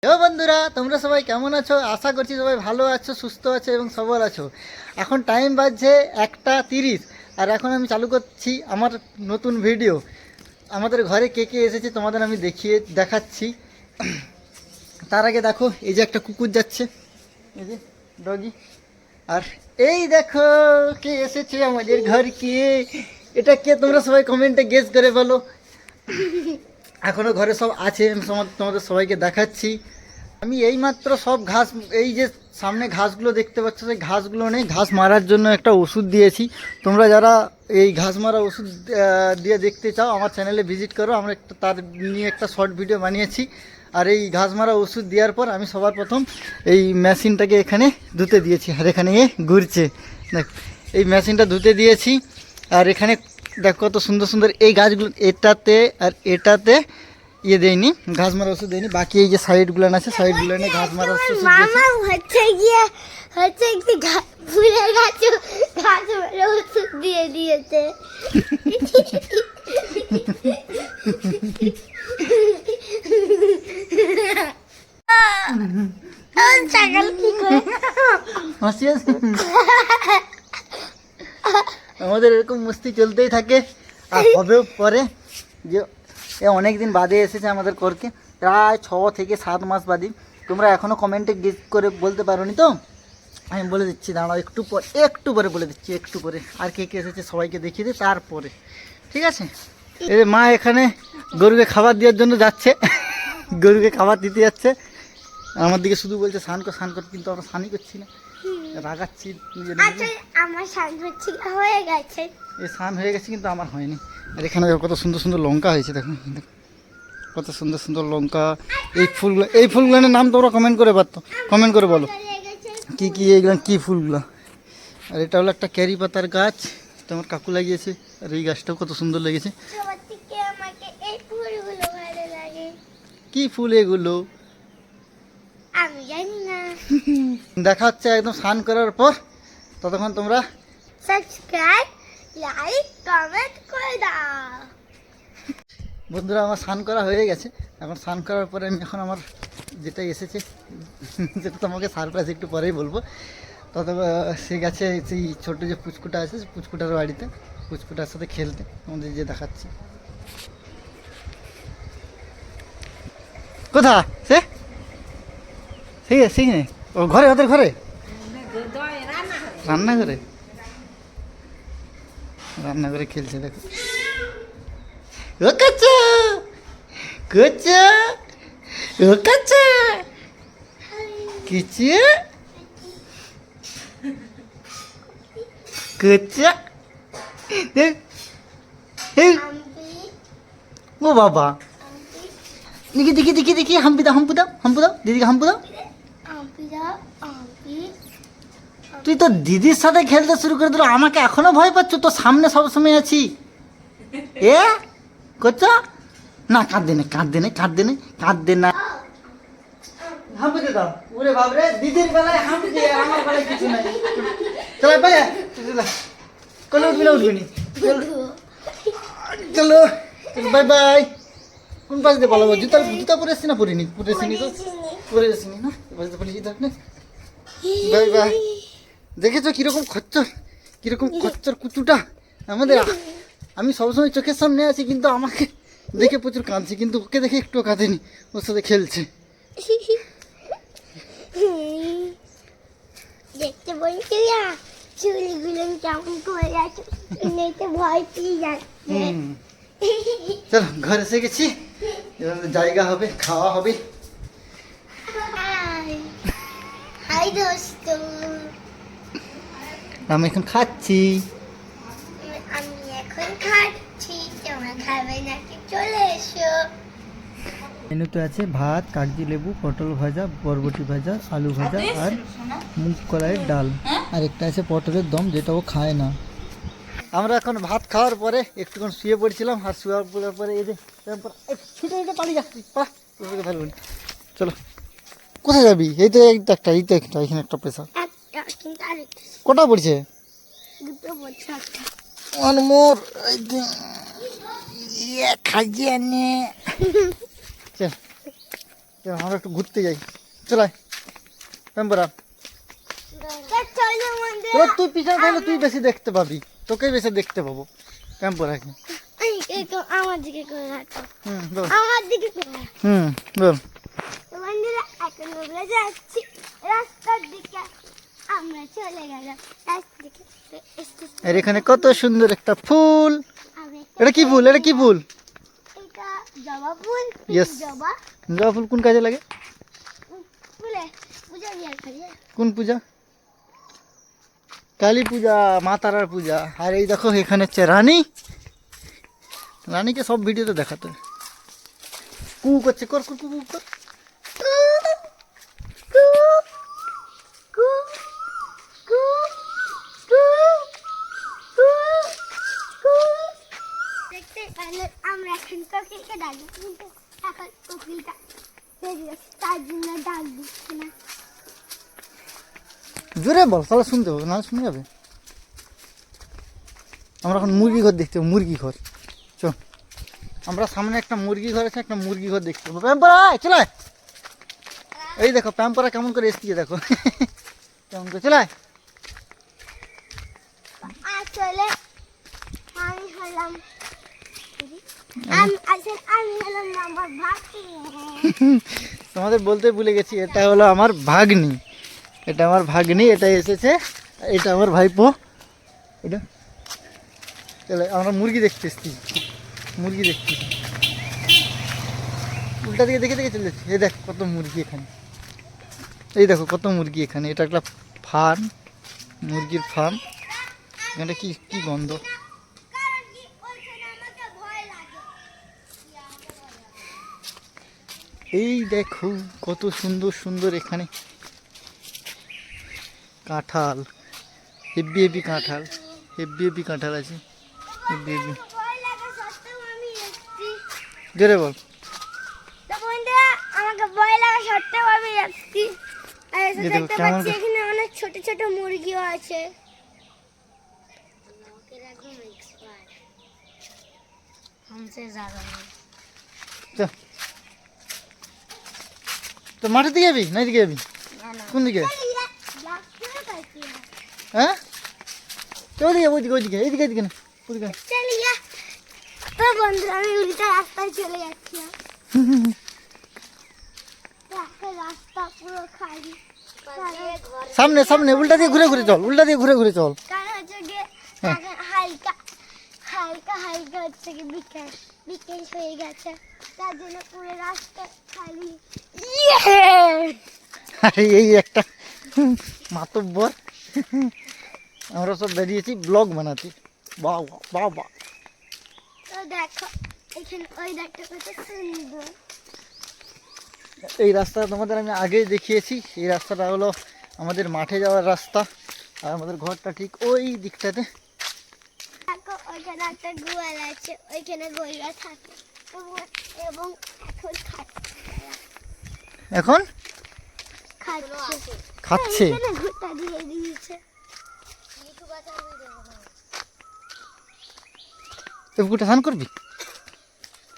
বন্ধুরা, তোমরা সবাই কেমন আছো? আশা করছি সবাই ভালো আছো, সুস্থ আছো এবং সবল আছো। এখন টাইম বাজছে 1:30 আর এখন আমি চালু করছি আমার নতুন ভিডিও। আমাদের ঘরে কে কে এসেছে তোমাদের আমি দেখাচ্ছি। তার আগে দেখো, এই যে একটা কুকুর যাচ্ছে, এই যে ডগি। আর এই দেখো কে এসেছে আমাদের ঘর, কে এটা, কে তোমরা সবাই কমেন্টে গেস করে বলো। এখনও ঘরে সব আছে, আমি তোমাদের সবাইকে দেখাচ্ছি। আমি এইমাত্র সব ঘাস, এই যে সামনে ঘাসগুলো দেখতে পাচ্ছ, সেই ঘাসগুলো নেই, ঘাস মারার জন্য একটা ওষুধ দিয়েছি। তোমরা যারা এই ঘাস মারা ওষুধ দিয়ে দেখতে চাও, আমার চ্যানেলে ভিজিট করো, আমরা তার নিয়ে একটা শর্ট ভিডিও বানিয়েছি। আর এই ঘাস মারা ওষুধ দেওয়ার পর আমি সবার প্রথম এই মেশিনটাকে এখানে ধুতে দিয়েছি। আর এখানে ঘুরছে, দেখ, এই মেশিনটা ধুতে দিয়েছি। আর এখানে দেখো কত সুন্দর সুন্দর এই গাছগুলো, এটাতে আর এটাতে দেয়নি, ঘাস মারা ওষুধ দেয়নি। বাকি এই যে সাইডগুলো আছে, সাইডগুলো ঘাস মারা ওষুধ দিয়েছে। ফুলের গাছ ঘাস মারা ওষুধ দিয়ে দিয়েছে। ছাগল কি করে হাসি আছে। আমাদের এরকম মস্তি চলতেই থাকে, আর হবেও পরে। যে অনেক দিন বাদে এসেছে আমাদের করকে, প্রায় 6 থেকে 7 মাস বাদে। তোমরা এখনও কমেন্টে গেস করে বলতে পারোনি তো, আমি বলে দিচ্ছি, দাঁড়াও একটু পরে বলে দিচ্ছি, একটু পরে। আর কে কে এসেছে সবাইকে দেখিয়ে দিই তারপরে, ঠিক আছে? এই মা এখানে গরুকে খাবার দেওয়ার জন্য যাচ্ছে, গরুকে খাবার দিতে যাচ্ছে। আমার দিকে শুধু বলছে স্নান কর, কিন্তু আমরা স্নানই করছি না, রাগাচ্ছি। আমার স্নান হয়ে গেছে, এই স্নান হয়ে গেছে কিন্তু আমার হয়নি। আর এখানে কত সুন্দর সুন্দর লঙ্কা হয়েছে, দেখুন কত সুন্দর সুন্দর লঙ্কা। এই ফুলগুলোর নাম তোমরা কমেন্ট করে বলো কি কি এইগুলো, কি ফুলগুলো। আর এটা হলো একটা ক্যারি পাতার গাছ, এটা আমার কাকু লাগিয়েছে। আর এই গাছটাও কত সুন্দর লেগেছে। কি ফুল এগুলো আমি জানি না। দেখা হচ্ছে একদম স্নান করার পর। ততক্ষণ তোমরা সাবস্ক্রাইব, লাইক, কমেন্ট করে দাও। বন্ধুরা, আমার স্নান করা হয়ে গেছে। এখন স্নান করার পরে আমি এখন আমার যেটা এসেছে সেটা তোমাকে সারপ্রাইজ একটু পরেই বলবো। তত সে গেছে সেই ছোটো যে পুচকুটা আছে, পুচকুটার বাড়িতে, পুচকুটার সাথে খেলতে, আমাদের যে দেখাচ্ছি। কোথা সে সেই ও ঘরে, ওদের ঘরে রান্নাঘরে খেলছে, দেখো। ও কাচ্চা কাচ্চা, ও কাচ্চা কিছু কাচ্চা, ও বাবা, দেখি হাম্পি দাও, দিদিকে হাম্পু দাও। তুই তো দিদির সাথে খেলতে শুরু করে দিল, আমাকে এখনো ভয় পাচ্ছ? তো সামনে সবসময় আছি, এ করছো না? কাঁদতে না, হাম্পি দে দাও। ওরে বাবরে, দিদির বেলায় হাম্পি দিয়ে, আমার বেলায় কিছু নাই। চলো ভাইয়া, উঠবি নি, চলো বাই বাই। কোন পাশ দিয়ে পালাবো? জুতা পরে এসছি না? পরিনি তো, পরে এসিনি না, বাই বাই। দেখেছো কিরকম খচ্চর কুচুটা আমাদের। আমি সবসময় চোখের সামনে আছি, কিন্তু আমাকে দেখে প্রচুর কাঁদছে, কিন্তু ওকে দেখে একটু কাঁদেনি, ওর সাথে খেলছে। দেখতে বলছি না, চুলগুলো কেমন করে আছে, ভয় পেয়ে যাচ্ছে। চলো, ঘরে এসে গেছি, এবার জায়গা হবে, খাওয়া হবে। হাই দোস্ত, আমি এখন খাচ্ছি। তোমরা খাবে নাকি? চলে এসো। মেনুতে আছে ভাত, কাগজি লেবু, পটল ভাজা, বরবটি ভাজা, আলু ভাজা আর মুগ কলাইয়ের ডাল। আর একটা আছে পটলের দম, যেটা ও খায় না। আমরা এখন ভাত খাওয়ার পরে একটুক্ষণ শুয়ে পড়ছিলাম, আর শুয়ে পড়ার পরে এই যে ছুটে পালিয়ে যাচ্ছি, ফেলবেন। চলো, কোথায় যাবি? এই তো একটা এখানে একটা পেশা। কটা পড়ছে? অনমোর খাইয়ে আনে। চল আমরা একটু ঘুরতে যাই, চলাই প্যাম্পরা। চলো মন্দির। তোর তুই পিছনে থাকলে তুই বেশি দেখতে পাবি, তোকেই বেশি দেখতে পাবো প্যাম্পরাকে। আমার দিকে করে রাখো, বল। আমার দিকে করে রাখো। বল। তো বন্ধুরা এখন আমরা যাচ্ছি রাস্তার দিকে, আমরা চলে গেলাম রাস্তার দিকে। তো আর এখানে কত সুন্দর একটা ফুল। আমি এটা কি ফুল? এটা কি ফুল? এটা জবা ফুল। Yes. জবা জবা ফুল কোন কাজে লাগে? ফুলে পূজা দিয়ে খালি। কোন পূজা? কালী পূজা, মা তারার পূজা। আর এই দেখো এখানে হচ্ছে রানী। রানীকে সব ভিডিওতে দেখাতে কু করছে, কর কু কু কর। দেখতে পেলেন আমরা এখন কোকিলকে ডাকি, কিন্তু এখন কোকিলটা বেরিয়ে গেছে, তার জন্য ডাক দিচ্ছে না। জোরে বল, তাহলে শুনতে হবে, না শুনে যাবে। আমরা এখন মুরগি ঘর দেখতে হবে, মুরগি ঘর। চল, আমরা সামনে একটা মুরগি ঘর আছে, একটা মুরগি ঘর দেখতে হবে। প্যাম্পরা চলে এই দেখো প্যাম্পরা কেমন করে এসছে দেখো কেমন করে চলে। আসলে আমি হলাম আমি হলাম আমার ভাগ্নি। তোমাদের বলতে ভুলে গেছি, এটা হলো আমার ভাগ্নি। এটা আমার ভাগ্নি, এটা এসেছে, এটা আমার ভাইপো। এটা চলে আমরা মুরগি দেখতে এসছি, মুরগি দেখছি। উল্টা দিকে দেখে দেখে চলে যাচ্ছি। এই দেখ কত মুরগি এখানে, এই দেখো কত মুরগি এখানে। এটা একটা ফার্ম, মুরগির ফার্ম। এখানে কি কি গন্ধ। কারণ কি ওইখানে আমাকে ভয় লাগে। এই দেখো কত সুন্দর সুন্দর এখানে কাঁঠাল, হেভি হেভি কাঁঠাল, হেভি হেভি কাঁঠাল আছে, হেভি হেভি। ভয় লাগে সত্ত্বেও আমি এসেছি। জোরে বল। তো বন্ধুরা আমাকে ভয় লাগা সত্ত্বেও আমি এসেছি। আর এসে এই দেখো দেখতে কেমন পাচ্ছি এখানে অনেক ছোট ছোট মুরগিও আছে। हमसे ज्यादा চল তো মাঠের দিকে যাবি না এদিকে যাবি? কোন দিকে? হ্যাঁ ওইদিকে ওইদিকে ওইদিকে, এইদিকে এইদিকে না ওইদিকে। চলিয়া তো বন্ধুরা আমি উল্টা রাস্তায় চলে যাচ্ছিলাম। দেখো রাস্তা পুরো খালি। সামনে সামনে উল্টা দিয়ে ঘুরে ঘুরে চল, উল্টা দিয়ে ঘুরে ঘুরে চল। কারণ হচ্ছে গিয়ে হ্যাঁ। এখন হালকা হালকা হালকা হচ্ছে কি বিকেল বিকেল হয়ে গেছে, তার জন্য পুরো রাস্তা খালি। আরে এই একটা মাতব্বর, আমরা সব বেরিয়েছি ব্লগ বানাতে। বাহ বাহ বাহ। তো দেখো এখানে ওই দেখতে কত সুন্দর। এই রাস্তাটা তোমাদের আমি আগেই দেখিয়েছি। এই রাস্তাটা হলো আমাদের মাঠে যাওয়ার রাস্তা, আর আমাদের ঘরটা ঠিক ওই দিকটাতে। দেখো ওইখানে একটা গোয়াল আছে, ওইখানে গরুরা থাকে এবং এখন এখন খাচ্ছে খাচ্ছে। এখানে ঘুরটা দিয়ে দিয়েছে। তুই পুকুরটা স্নান করবি?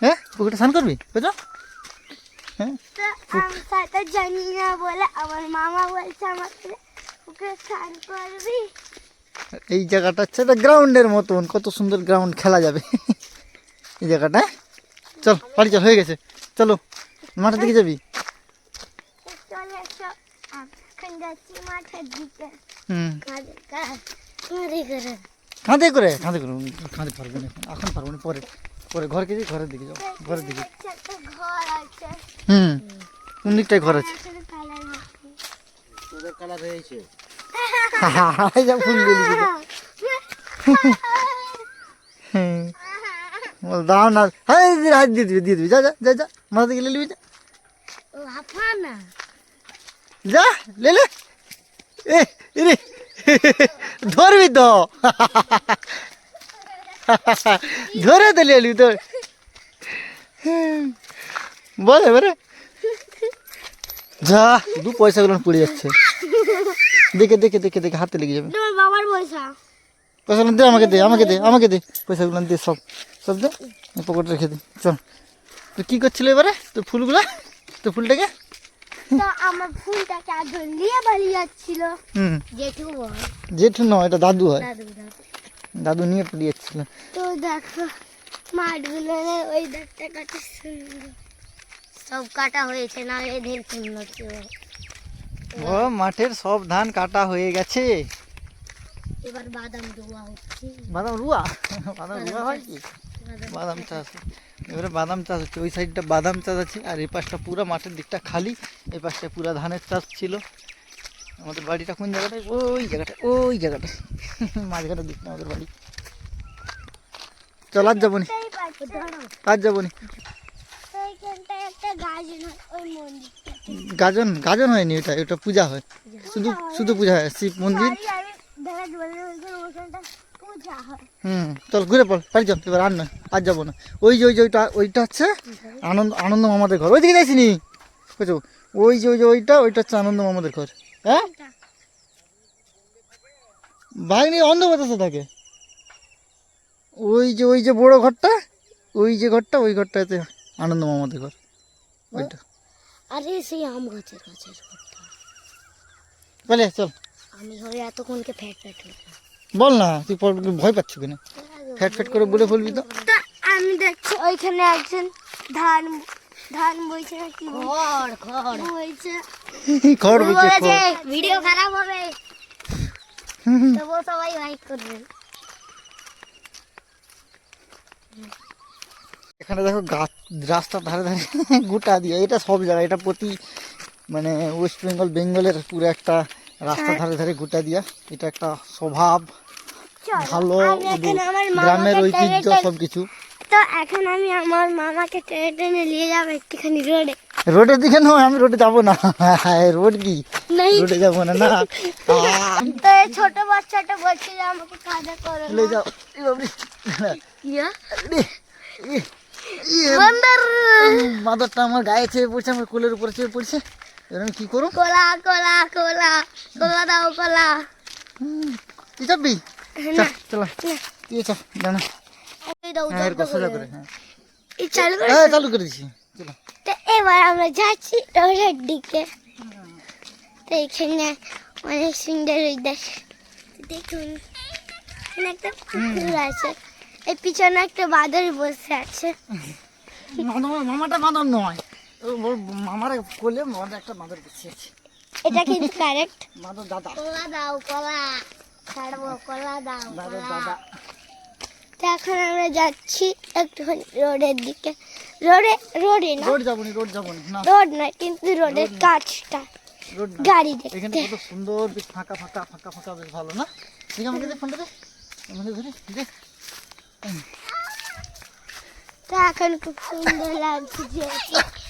হ্যাঁ পুকুরটা স্নান করবি বুঝো? হ্যাঁ তো আমি সাঁতার জানি না বলে আমার মামা বলছে আমাকে ওকে স্নান করবি। এই জায়গাটা হচ্ছে একটা গ্রাউন্ডের মতন, কত সুন্দর গ্রাউন্ড, খেলা যাবে এই জায়গাটা। চল বাড়ি চল, হয়ে গেছে, চলো মাঠের দিকে যাবি। তো চলে এসো, এখন যাচ্ছি মাঠের দিকে। হুম কাঁধে করে কাঁধে করে কাঁধে করে কাঁধে পারবে না এখন, এখন পারবো না, পরে পরে ঘরকে যাই, ঘরের দিকে যাও, ঘরের দিকে। একটা ঘর আছে। হুম কোন দিকটায় ঘর আছে? এখানে কালার আছে। তোদের কালার হয়েছে এই যা ফুল দিয়ে দিবি। বল দাও না, হ্যাঁ হাত দিয়ে দিবি, দিয়ে দিবি, যা যা যা যা মাথা থেকে লে নিবি, যা লাফা না। যা লে লে। এ রে ধরবি তো ধরে তো লেলি তো। বল এবারে যা, দু পয়সাগুলো পড়ে যাচ্ছে, দেখে দেখে দেখে দেখে হাতে লেগে যাবে। তোমার বাবার পয়সা। পয়সাগুলো দে, আমাকে দে, আমাকে দে, আমাকে দে, পয়সাগুলো দে, সব সব দে, পকেটে রেখে দে। চল তুই কী করছিলি এবারে তোর ফুলগুলা? তো ফুলটাকে তো আমার ফুলটাকে আর ধরিয়ে পালিয়ে যাচ্ছিল। হুম জেঠু বল, জেঠু নয়, এটা দাদু হয়। দাদু দাদু। দাদু নিয়ে পালিয়ে যাচ্ছিল। তো দেখো মাঠগুলো ওই দেখতে কত সুন্দর, সব কাটা হয়েছে না এদের সুন্দর ছিল। ও মাঠের সব ধান কাটা হয়ে গেছে। এবার বাদাম রোয়া হচ্ছে। বাদাম রুয়া, বাদাম রুয়া হয় কি? বাদাম চাষ, এবারে বাদাম চাষ হচ্ছে। ওই সাইডটা বাদাম চাষ আছে, আর এই পাশটা পুরো মাঠের দিকটা খালি, এই পাশটা পুরো ধানের চাষ ছিল। আমাদের বাড়িটা কোন জায়গাটায়? ওই জায়গাটা, ওই জায়গাটা মাঝখানে দিক না আমাদের বাড়ি। চল আজ যাবো নি, আজ যাবো নি। এইখানটায় একটা গাজন হয়, ওই মন্দিরটা। গাজন, গাজন হয়নি, ওটা ওটা পূজা হয়, শুধু শুধু পূজা হয়, শিব মন্দির। বাড়ি আমি দেখা বলে ওইখানটা পূজা হয়। চল ঘুরে পড় বাড়ি চল, এবার আর নয়, আজ যাবো না। ওই যে ওই যে ওইটা, ওইটা হচ্ছে আনন্দ, আনন্দ মামাদের ঘর। ওই দিকে যাইছিনি বুঝছো? ওই যে ওই যে ওইটা, ওইটা হচ্ছে আনন্দ মামাদের ঘর। হ্যাঁ ভাগ্নি অন্ধ বাতাসে থাকে। ওই যে বড় ঘরটা, ওই যে ঘরটা, ওই ঘরটাতে আনন্দ মামাদের ঘর, ওইটা। আরে সেই আম গাছের কাছের ঘরটা। বলে চল, আমি হবে এতক্ষণকে ফ্যাট ফ্যাট হয়ে বল না, তুই ভয় পাচ্ছ কিনা? ফ্যাট ফ্যাট করে বলে বলবি তো। তা আমি দেখছি ওইখানে একজন ধান ধান বইছে নাকি খড় খড় বইছে। খড় বলছে, বলেছে ভিডিও খারাপ হবে, তবু সবাই লাইক করবে। এখানে দেখো গাছ, রাস্তার ধারে ধারে গোটা দিয়ে, এটা সব জায়গায়, এটা প্রতি মানে ওয়েস্ট বেঙ্গল, বেঙ্গলের পুরো একটা রাস্তার ধারে ধারে গোটা দিয়া। এটা একটা স্বভাব, ভালো আমি এখন আমার গ্রামের মামাকে ঐতিহ্য টেনে- সবকিছু। তো এখন আমি আমার মামাকে টেনে টেনে নিয়ে যাবো একটুখানি রোডে। রোডের দিকে নয়, আমি রোডে যাবো না। রোড কি, নেই রোডে যাবো না, না তো এই ছোট বাচ্চাটা বলছে যে আমাকে কাঁধে করে চলে যাও। এ বাবরে, ইয়া এ, এ, বন্দর মাদরটা আমার গায়ে চেয়ে পড়ছে, আমার কোলের উপরে চেয়ে পড়ছে। এবার আমি কি করবো? কোলা কোলা কোলা কোলা দাও কোলা। তুই চাপবি? না চলো তুই চাপ, দাঁড়া। এই দাও হ্যাঁ এরকম সোজা করে, হ্যাঁ এই চালু করে। হ্যাঁ চালু করে দিছি, চলো। তো এবার আমরা যাচ্ছি রোডের দিকে। তো এখানে অনেক সুন্দর ওই দেখুন, এখানে একটা পুকুর আছে, এই পিছনে একটা বাদর বসে আছে। মামাটা মাদর নয়, ওর মামার কোলে মামার একটা মাদর বসে আছে। এটা কিন্তু কারেক্ট। মাদর দাদা, কলা দাও কলা, ছাড়বো কলা দাও দাদর কলা। দাদা। তো এখন আমরা যাচ্ছি একটুখানি রোডের দিকে। রোডে রোডে না, রোড যাবো নি, রোড যাবো নি, না রোড নয় কিন্তু রোডের কাজটা রোড না। গাড়ি এখানে দেখতে। কত সুন্দর, বেশ ফাঁকা ফাঁকা ফাঁকা ফাঁকা, বেশ ভালো না? ঠিক আছে, আমাকে দে ফোনটা, দে আমাকে ধরে দে। তো এখন খুব সুন্দর লাগছে যে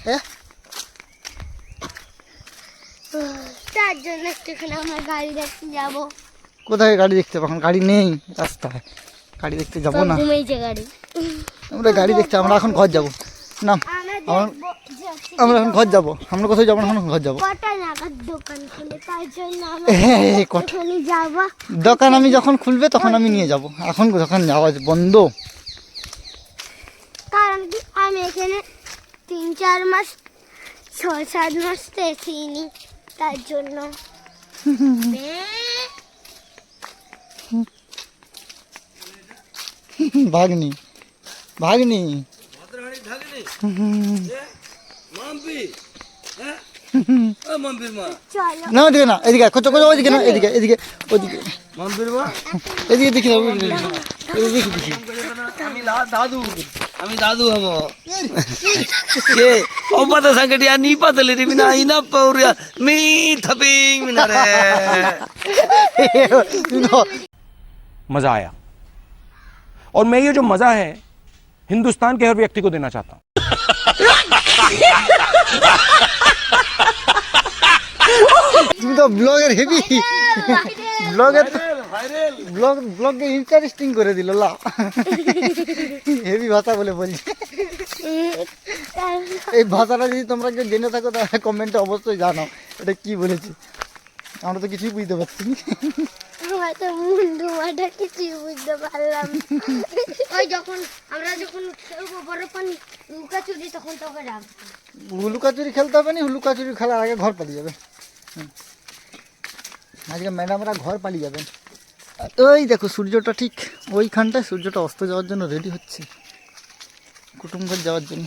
হ্যাঁ তার জন্য একটুখানি আমরা গাড়ি দেখতে যাবো। কোথায় গাড়ি দেখতে পাবো? এখন গাড়ি নেই রাস্তায়, গাড়ি দেখতে যাবো না ঘুমেছে গাড়ি। আমরা। গাড়ি দেখতে আমরা এখন ঘর যাবো না, আমরা আমার- দেখবো যে হচ্ছে আমরা এখন ঘর যাবো। আমরা কোথায় যাবো না, এখন ঘর যাবো। কটা নাগাদ দোকান খুলে, তার জন্য আমরা হ্যাঁ, কটা একটুখানি যাবো। দোকান আমি যখন খুলবে তখন আমি নিয়ে যাব, এখন যখন যাওয়া বন্ধ। কারণ কি আমি এখানে 3-4 মাস 6-7 মাস তো এসিনি, তার জন্য। ভাগ্নি, ভাগ্নি চলো না, ওইদিকে না, এদিকে কোচো কোচো, ওইদিকে না, এদিকে এদিকে ওইদিকে, এদিকে দেখি না, এদিকে দেখি। আমি দাদু হব কে অবাতা সংগঠিয়া নি পাতলে রে বিনা ইনা পৌরিয়া মি থপিং মিনারে मजा आया और मैं ये जो मजा है हिंदुस्तान के हर व्यक्ति को देना चाहता हूं। তুমি তো ব্লগের হেভি, ব্লগের ব্লগকে ইন্টারেস্টিং করে দিল লা, হেভি ভাষা বলে বলছি। এই ভাষাটা যদি তোমরা কেউ জেনে থাকো তাহলে কমেন্টে অবশ্যই জানাও এটা কি বলেছি। আমরা তো কিছুই বুঝতে পারছি না। হয়তো মুন্ডু মাঠা কিছুই বুঝতে পারলাম না। ওই আমরা যখন খেলবো বড় পানি লুকাচুরি তখন তোকে ডাকবো। লুকাচুরি খেলতে হবে না, লুকাচুরি খেলার আগে ঘর পালিয়ে যাবে। আজকে ম্যাডামরা ঘর পালিয়ে যাবেন। ওই দেখো সূর্যটা ঠিক ওইখানটায়, সূর্যটা অস্ত যাওয়ার জন্য রেডি হচ্ছে, কুটুম ঘর যাওয়ার জন্য।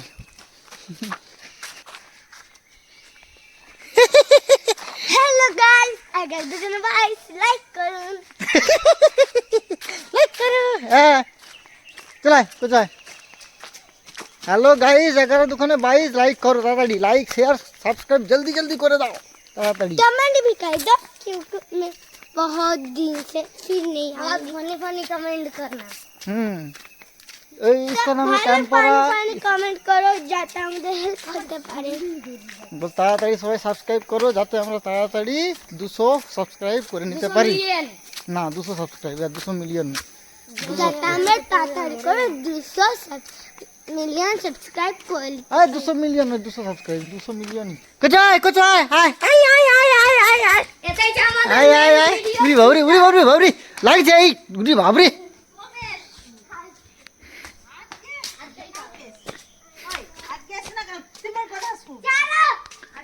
হ্যালো গাইস, আগে দুজন ভাই লাইক করুন। লাইক করুন। হ্যাঁ চলাই কোথায়? হ্যালো গাইস, 11-22 লাইক করো তাড়াতাড়ি, লাইক শেয়ার सब्सक्राइब जल्दी जल्दी করে দাও তাড়াতাড়ি। कमेंट भी कर दो क्योंकि मैं बहुत दिन से फिर नहीं और फनी फनी कमेंट करना। এই इसका नाम है कैंपरा। फनी कमेंट करो যাতে আমাদের হেল্প করতে পারে। বল তাড়াতাড়ি সবাই সাবস্ক্রাইব করো যাতে আমরা তাড়াতাড়ি 200 সাবস্ক্রাইব করে নিতে পারি। না 200 সাবস্ক্রাইব আর 200 মিলিয়ন না। যাতে আমরা তাড়াতাড়ি করে 200 মিলিয়ন সাবস্ক্রাইব করি। আরে 200 মিলিয়ন না 200 সাবস্ক্রাইব, 200 মিলিয়ন। কোথায় কোথায়? Hi I I I I I I এটাই যে আমাদের হাই হাই হাই। উড়ি বাবরি উড়ি বাবরি বাবরি লাগছে এই উড়ি বাবরি।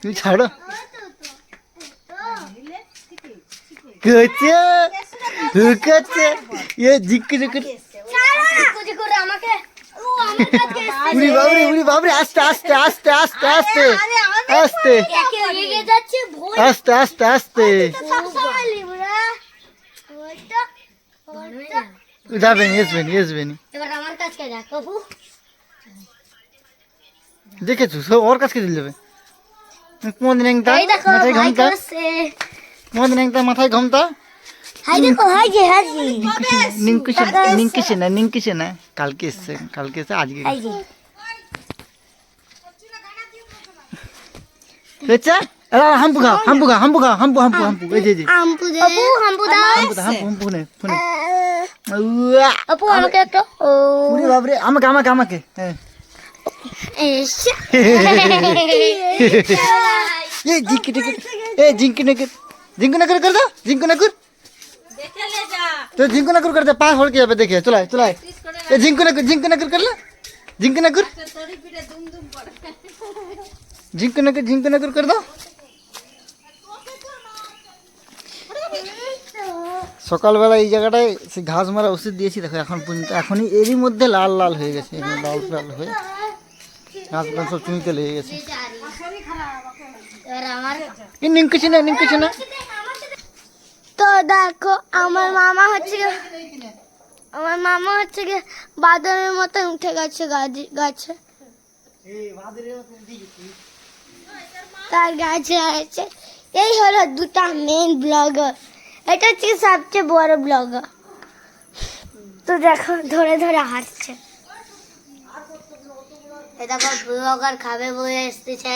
তুমি ছাড়ো কচ্ছে হুকচ্ছে এ জিক্কি জিক্কি কুজি করে আমাকে ও আমার কাছে উড়ি বাবরি আস্তে আস্তে আস্তে আস্তে আস্তে আস্তে একে লেগে যাচ্ছে ভয় আস্তে আস্তে আস্তে সব সময় লিবরা ওইটা যাবেন আসবেন। এবার আমার কাছে যা কবু দেখেছো সব ওর কাছে দিল যাবে। কোন নেংটা এই দেখো মাথায় ভাই ঘুমটা, করছে কোন নেংটা মাথায় ঘুমটা। হাই দেখো হাজি নিঙ্কিসে না কালকে এসছে আজকে এই যে বেচা হাম্পু এই যে আমপু দে আমপু দাও হাম্পু নে ফোনে আপু আমাকে একটা ও উড়ি বাবরে আমাকে হ্যাঁ এসে ये जिंकी नगर कर दो जिंको नगर तो जिंको नगर कर दे पास होड़ के देखे चलाए ये जिंको नगर कर ला जिंको नगर कर दो। সকালবেলা এই জায়গাটায় সেই ঘাস মারা ওষুধ দিয়েছি দেখো এখন পর্যন্ত এখনই এরই মধ্যে লাল লাল হয়ে গেছে, লাল হয়ে ঘাসগুলো সব চুমিতে লেগে গেছে। নিঙ্কিছি না তো দেখো আমার মামা হচ্ছে গিয়ে বাদরের মতো উঠে গেছে গাছে তার গাছে আছে। এই হলো দুটা মেন ব্লগার, এটা হচ্ছে সবচেয়ে বড় ব্লগার। তো দেখো ধরে ধরে হাঁটছে, এটা ব্লগার খাবে বলে এসেছে।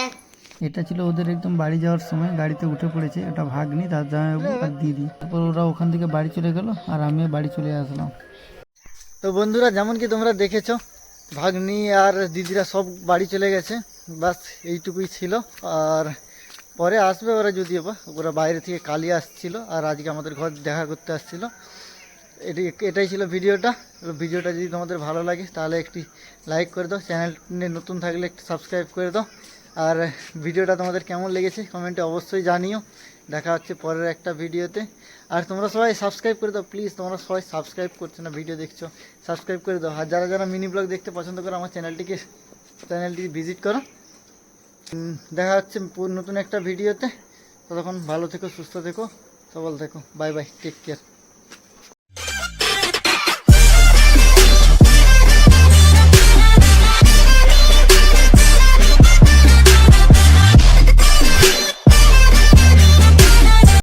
এটা ছিল ওদের একদম বাড়ি যাওয়ার সময়, গাড়িতে উঠে পড়েছে, এটা ভাগ্নি তার জামাইবাবু আর দিদি। তারপর ওরা ওখান থেকে বাড়ি চলে গেল আর আমিও বাড়ি চলে আসলাম। তো বন্ধুরা যেমন কি তোমরা দেখেছো ভাগ্নি আর দিদিরা সব বাড়ি চলে গেছে, বাস এইটুকুই ছিল। আর পরে আসবে ওরা, যদিও বা ওরা বাইরে থেকে কালি আসছিল আর আজকে আমাদের ঘর দেখা করতে আসছিল। এটাই ছিল ভিডিওটা যদি তোমাদের ভালো লাগে তাহলে একটি লাইক করে দাও, চ্যানেলে নতুন থাকলে একটু সাবস্ক্রাইব করে দাও। আর ভিডিওটা তোমাদের কেমন লেগেছে কমেন্টে অবশ্যই জানিও। দেখা হচ্ছে পরের একটা ভিডিওতে। আর তোমরা সবাই সাবস্ক্রাইব করে দাও প্লিজ, তোমরা সবাই সাবস্ক্রাইব করছো না, ভিডিও দেখছো সাবস্ক্রাইব করে দাও। আর যারা মিনি ব্লগ দেখতে পছন্দ করো আমার চ্যানেলটি ভিজিট করো। দেখা হচ্ছে নতুন একটা ভিডিওতে, ততক্ষণ ভালো থেকো, সুস্থ থেকো, সবল থেকো, বাই বাই, টেক কেয়ার।